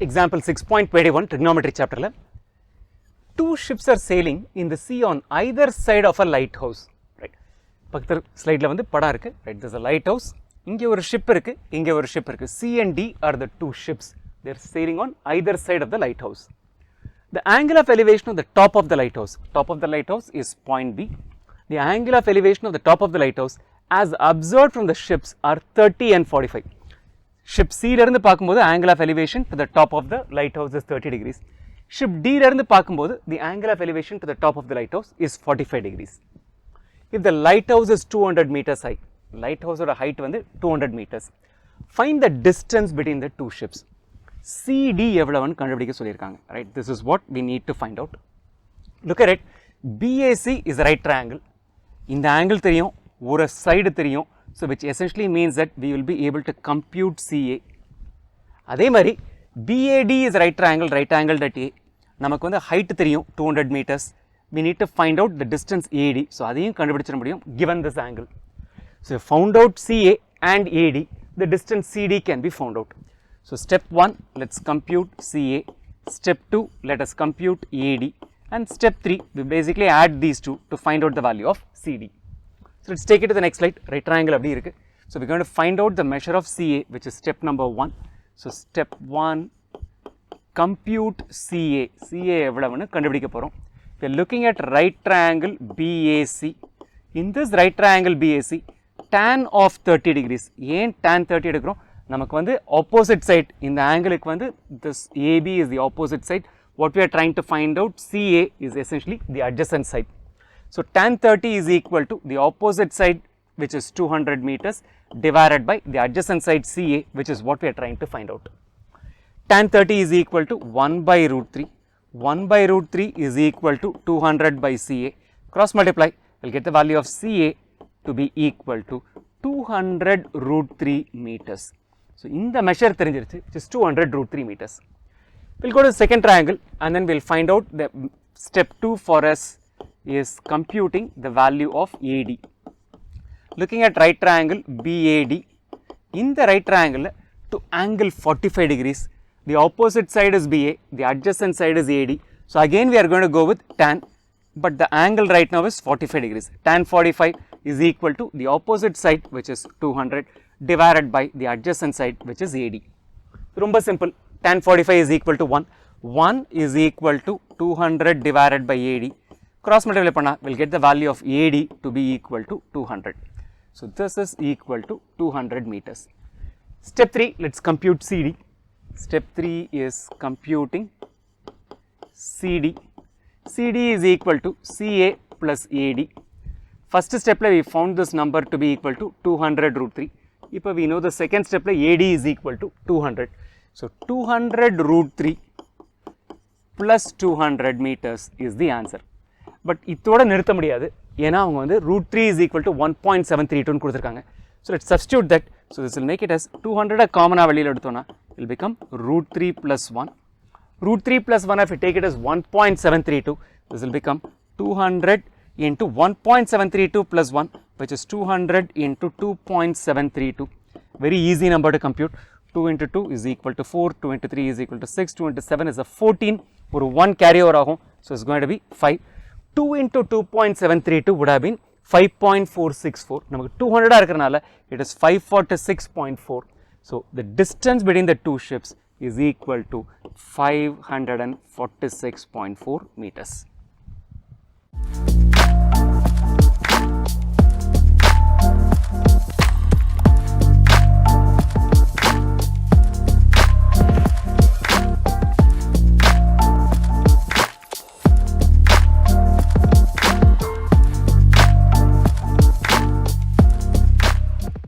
Example 6.21 trigonometry chapter la two ships are sailing in the sea on either side of a lighthouse, right? பக்கத்து ஸ்லைட்ல வந்து படம் இருக்கு, right? There's a lighthouse. இங்க ஒரு ship இருக்கு, இங்க ஒரு ship இருக்கு. C and D are the two ships. They're sailing on either side of the lighthouse. The angle of elevation of the top of the lighthouse is point B. The angle of elevation of the top of the lighthouse as observed from the ships are 30 and 45. Ship C ல இருந்து பாக்கும்போது angle of elevation to the top of the lighthouse is 30 degrees. Ship D ல இருந்து பாக்கும்போது the angle of elevation to the top of the lighthouse is 45 degrees. If the lighthouse is 200 meters high, lighthouse oda height வந்து 200 meters. Find the distance between the two ships. CD எவ்வளவுன்னு கண்டுபிடிக்க சொல்லிருக்காங்க, right? This is what we need to find out. Look at it. BAC is a right triangle. இந்த angle தெரியும், ஒரு side தெரியும். So which essentially means that we will be able to compute CA. அதே மாதிரி BAD is right angle at A. நமக்கு வந்து height தெரியும் 200 meters. We need to find out the distance AD. So அதையும் கண்டுபிடிச்சிட முடியும் given this angle. So if found out CA and AD, the distance CD can be found out. So step 1, let's compute CA. Step 2, let us compute AD. And step 3, we basically add these two to find out the value of CD. So let's take it to the next slide. Right triangle அப்படி இருக்கு. So we're going to find out the measure of CA, which is step number 1. So step 1, compute CA. CA எவ்வளவுன்னு கண்டுபிடிக்க போறோம். We're looking at right triangle BAC. In this right triangle BAC, tan of 30 degrees. ஏன் tan 30 எடுக்கிறோம்? நமக்கு வந்து opposite side, இந்த ஆங்கிளுக்கு வந்து this AB is the opposite side. What we are trying to find out, CA is essentially the adjacent side. So tan 30 is equal to the opposite side, which is 200 meters, divided by the adjacent side CA, which is what we are trying to find out. Tan 30 is equal to 1 by root 3. 1 by root 3 is equal to 200 by CA. Cross multiply, we'll get the value of CA to be equal to 200 root 3 meters. So in the measure தெரிஞ்சிருச்சு, which is 200 root 3 meters. We'll go to the second triangle and then we'll find out the step 2 for us is computing the value of AD. Looking at right triangle BAD, in the right triangle to angle 45 degrees, the opposite side is BA, the adjacent side is AD. So again we are going to go with tan, but the angle right now is 45 degrees. Tan 45 is equal to the opposite side, which is 200, divided by the adjacent side, which is AD. Rumba simple. Tan 45 is equal to 1. 1 is equal to 200 divided by AD. Cross multiply panna, we'll get the value of AD to be equal to 200. So this is equal to 200 meters. Step 3, let's compute CD. Step 3 is computing CD. CD is equal to CA plus AD. First step we found this number to be equal to 200 root 3. Now we know the second step AD is equal to 200. So 200 root 3 plus 200 meters is the answer. But இதோட நிறுத்த முடியாது, ஏன்னா அவங்க வந்து root 3 is equal to 1.732 ன்னு கொடுத்திருக்காங்க. So let's substitute that. So this will make it as 200 காமனா வெளியில எடுத்தோம்னா it will become root 3 plus 1. Root 3 plus 1, if we take it as 1.732, this will become 200 into 1.732 plus 1, which is 200 into 2.732. Very easy number to compute. 2 into 2 is equal to 4, 2 into 3 is equal to 6, 2 into 7 is a 14, ஒரு 1 carry over ஆகும். So it's going to be 5. 2 into 2.732 would have been 5.464. நமக்கு 200 இருக்கிறனால it is 546.4. So the distance between the two ships is equal to 546.4 meters.